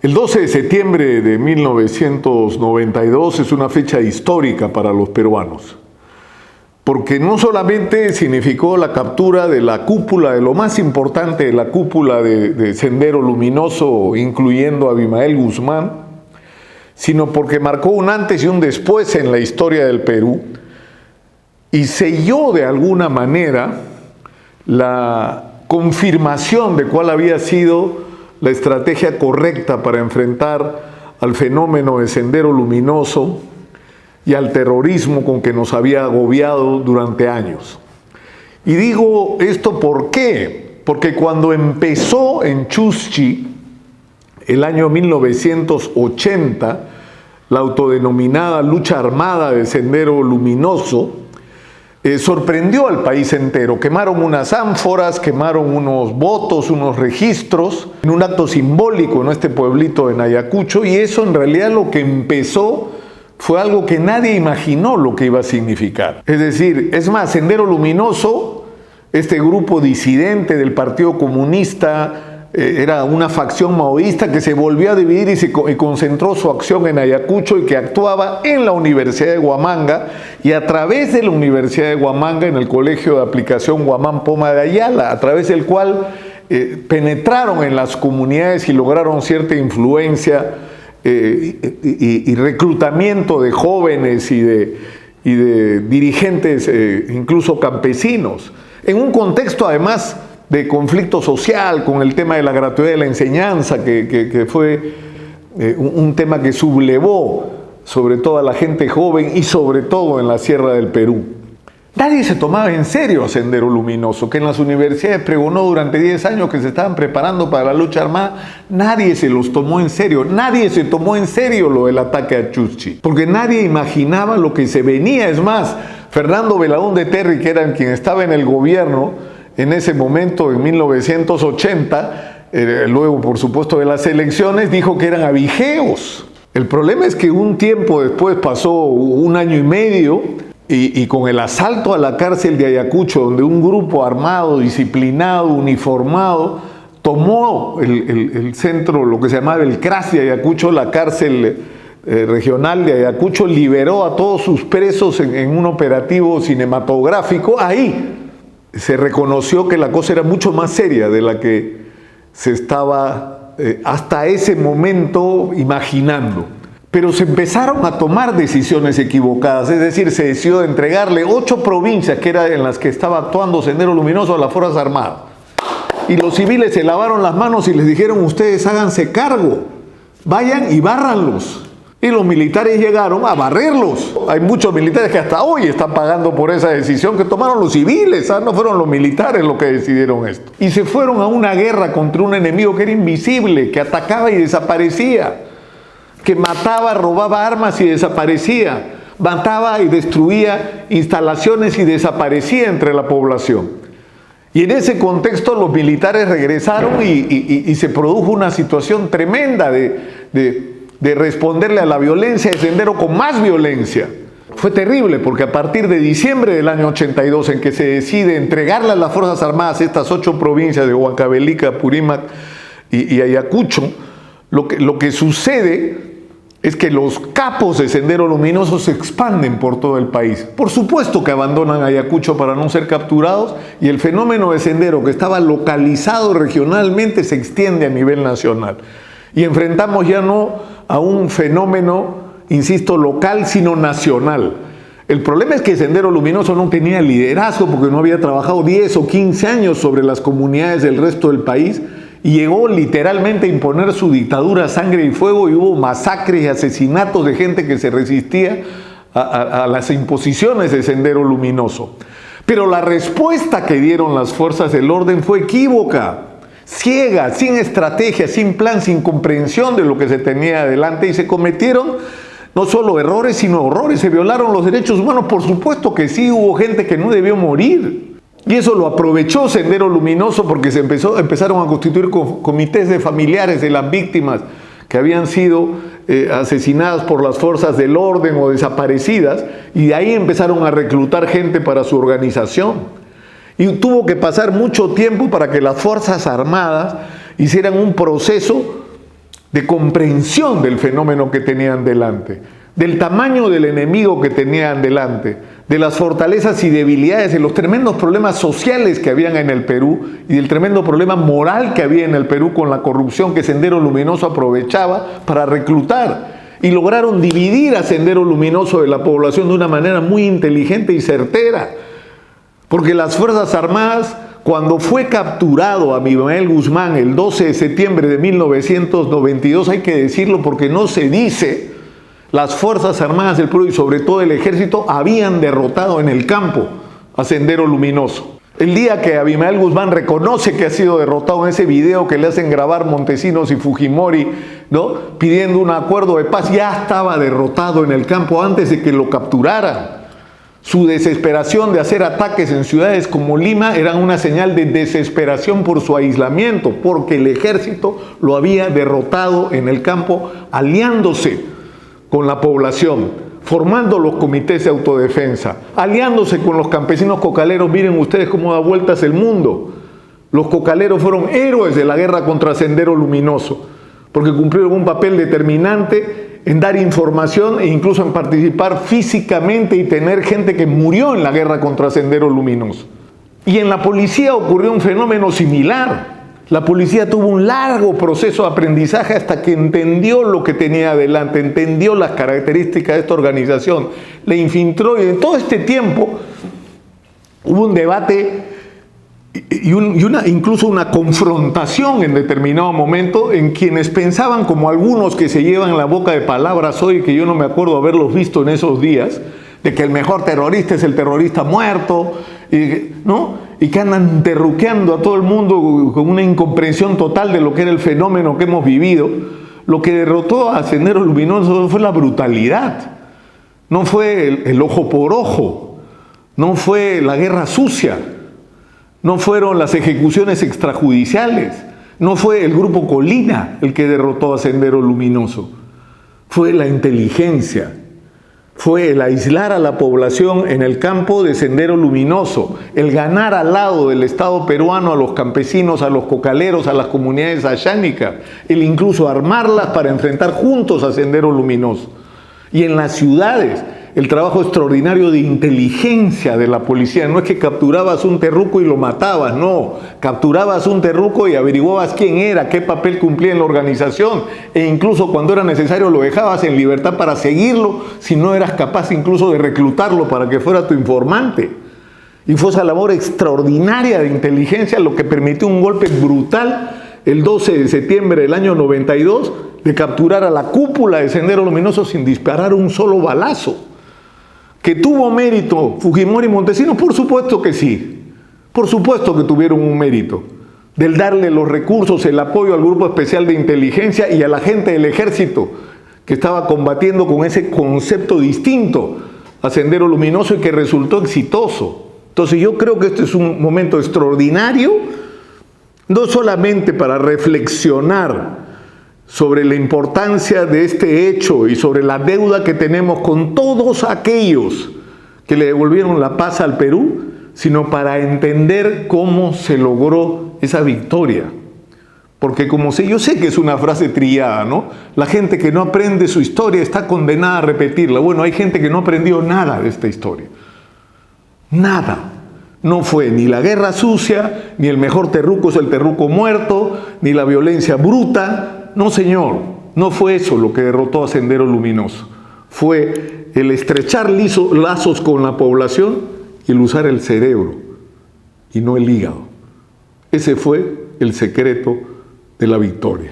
El 12 de septiembre de 1992 es una fecha histórica para los peruanos, porque no solamente significó la captura de la cúpula, de lo más importante de la cúpula de Sendero Luminoso, incluyendo a Abimael Guzmán, sino porque marcó un antes y un después en la historia del Perú y selló de alguna manera la confirmación de cuál había sido la estrategia correcta para enfrentar al fenómeno de Sendero Luminoso y al terrorismo con que nos había agobiado durante años. Y digo esto ¿por qué? Porque cuando empezó en Chuschi, el año 1980, la autodenominada lucha armada de Sendero Luminoso, sorprendió al país entero. Quemaron unas ánforas, quemaron unos votos, unos registros, en un acto simbólico en este pueblito de Ayacucho, y eso en realidad lo que empezó fue algo que nadie imaginó lo que iba a significar. Es decir, es más, Sendero Luminoso, este grupo disidente del Partido Comunista, era una facción maoísta que se volvió a dividir y concentró su acción en Ayacucho y que actuaba en la Universidad de Huamanga y a través de la Universidad de Huamanga en el Colegio de Aplicación Huamán Poma de Ayala, a través del cual penetraron en las comunidades y lograron cierta influencia y reclutamiento de jóvenes y de dirigentes, incluso campesinos, en un contexto además de conflicto social con el tema de la gratuidad de la enseñanza, que fue un tema que sublevó sobre todo a la gente joven y sobre todo en la Sierra del Perú. Nadie se tomaba en serio a Sendero Luminoso, que en las universidades pregonó durante 10 años que se estaban preparando para la lucha armada. Nadie se los tomó en serio, nadie se tomó en serio lo del ataque a Chuschi, porque nadie imaginaba lo que se venía. Es más, Fernando Belaúnde Terry, que era quien estaba en el gobierno en ese momento, en 1980, luego por supuesto de las elecciones, dijo que eran abigeos. El problema es que un tiempo después, pasó un año y medio, y con el asalto a la cárcel de Ayacucho, donde un grupo armado, disciplinado, uniformado, tomó el centro, lo que se llamaba el CRAS de Ayacucho, la cárcel regional de Ayacucho, liberó a todos sus presos en un operativo cinematográfico. Ahí se reconoció que la cosa era mucho más seria de la que se estaba hasta ese momento imaginando. Pero se empezaron a tomar decisiones equivocadas, es decir, se decidió entregarle 8 provincias que eran en las que estaba actuando Sendero Luminoso a las Fuerzas Armadas. Y los civiles se lavaron las manos y les dijeron: ustedes háganse cargo, vayan y bárranlos. Y los militares llegaron a barrerlos. Hay muchos militares que hasta hoy están pagando por esa decisión que tomaron los civiles, no fueron los militares los que decidieron esto. Y se fueron a una guerra contra un enemigo que era invisible, que atacaba y desaparecía, que mataba, robaba armas y desaparecía, mataba y destruía instalaciones y desaparecía entre la población. Y en ese contexto los militares regresaron y se produjo una situación tremenda de responderle a la violencia de Sendero con más violencia. Fue terrible porque a partir de diciembre del año 82, en que se decide entregarle a las Fuerzas Armadas estas 8 provincias de Huancavelica, Apurímac y Ayacucho, lo que sucede es que los capos de Sendero Luminoso se expanden por todo el país. Por supuesto que abandonan Ayacucho para no ser capturados, y el fenómeno de Sendero, que estaba localizado regionalmente, se extiende a nivel nacional. Y enfrentamos ya no a un fenómeno, insisto, local, sino nacional. El problema es que Sendero Luminoso no tenía liderazgo porque no había trabajado 10 o 15 años sobre las comunidades del resto del país, y llegó literalmente a imponer su dictadura a sangre y fuego, y hubo masacres y asesinatos de gente que se resistía a las imposiciones de Sendero Luminoso. Pero la respuesta que dieron las fuerzas del orden fue equívoca, ciega, sin estrategia, sin plan, sin comprensión de lo que se tenía adelante, y se cometieron no solo errores, sino horrores. Se violaron los derechos humanos, por supuesto que sí, hubo gente que no debió morir. Y eso lo aprovechó Sendero Luminoso porque empezaron a constituir comités de familiares de las víctimas que habían sido asesinadas por las fuerzas del orden o desaparecidas, y de ahí empezaron a reclutar gente para su organización. Y tuvo que pasar mucho tiempo para que las Fuerzas Armadas hicieran un proceso de comprensión del fenómeno que tenían delante, del tamaño del enemigo que tenían delante, de las fortalezas y debilidades, de los tremendos problemas sociales que habían en el Perú y del tremendo problema moral que había en el Perú con la corrupción que Sendero Luminoso aprovechaba para reclutar. Y lograron dividir a Sendero Luminoso de la población de una manera muy inteligente y certera. Porque las Fuerzas Armadas, cuando fue capturado Abimael Guzmán el 12 de septiembre de 1992, hay que decirlo porque no se dice, las Fuerzas Armadas del Perú y sobre todo el Ejército habían derrotado en el campo a Sendero Luminoso. El día que Abimael Guzmán reconoce que ha sido derrotado en ese video que le hacen grabar Montesinos y Fujimori, ¿no?, pidiendo un acuerdo de paz, ya estaba derrotado en el campo antes de que lo capturaran. Su desesperación de hacer ataques en ciudades como Lima era una señal de desesperación por su aislamiento, porque el ejército lo había derrotado en el campo aliándose con la población, formando los comités de autodefensa, aliándose con los campesinos cocaleros. Miren ustedes cómo da vueltas el mundo. Los cocaleros fueron héroes de la guerra contra Sendero Luminoso, porque cumplieron un papel determinante en dar información e incluso en participar físicamente y tener gente que murió en la guerra contra Sendero Luminoso. Y en la policía ocurrió un fenómeno similar. La policía tuvo un largo proceso de aprendizaje hasta que entendió lo que tenía adelante, entendió las características de esta organización, le infiltró, y en todo este tiempo hubo un debate y incluso una confrontación en determinado momento en quienes pensaban, como algunos que se llevan la boca de palabras hoy, que yo no me acuerdo haberlos visto en esos días, de que el mejor terrorista es el terrorista muerto, ¿no?, y que andan terruqueando a todo el mundo con una incomprensión total de lo que era el fenómeno que hemos vivido. Lo que derrotó a Sendero Luminoso fue la brutalidad, no fue el ojo por ojo, no fue la guerra sucia, no fueron las ejecuciones extrajudiciales, no fue el grupo Colina el que derrotó a Sendero Luminoso, fue la inteligencia, fue el aislar a la población en el campo de Sendero Luminoso, el ganar al lado del Estado peruano a los campesinos, a los cocaleros, a las comunidades ayánicas, el incluso armarlas para enfrentar juntos a Sendero Luminoso. Y en las ciudades, el trabajo extraordinario de inteligencia de la policía. No es que capturabas un terruco y lo matabas, no. Capturabas un terruco y averiguabas quién era, qué papel cumplía en la organización, e incluso cuando era necesario lo dejabas en libertad para seguirlo, si no eras capaz incluso de reclutarlo para que fuera tu informante. Y fue esa labor extraordinaria de inteligencia lo que permitió un golpe brutal el 12 de septiembre del año 92 de capturar a la cúpula de Sendero Luminoso sin disparar un solo balazo. ¿Que tuvo mérito Fujimori y Montesinos? Por supuesto que sí. Por supuesto que tuvieron un mérito del darle los recursos, el apoyo al Grupo Especial de Inteligencia y a la gente del Ejército que estaba combatiendo con ese concepto distinto a Sendero Luminoso y que resultó exitoso. Entonces yo creo que este es un momento extraordinario, no solamente para reflexionar sobre la importancia de este hecho y sobre la deuda que tenemos con todos aquellos que le devolvieron la paz al Perú, sino para entender cómo se logró esa victoria. Porque yo sé que es una frase trillada, ¿no? La gente que no aprende su historia está condenada a repetirla. Bueno, hay gente que no aprendió nada de esta historia. Nada. No fue ni la guerra sucia, ni el mejor terruco es el terruco muerto, ni la violencia bruta. No, señor, no fue eso lo que derrotó a Sendero Luminoso. Fue el estrechar lazos con la población y el usar el cerebro y no el hígado. Ese fue el secreto de la victoria.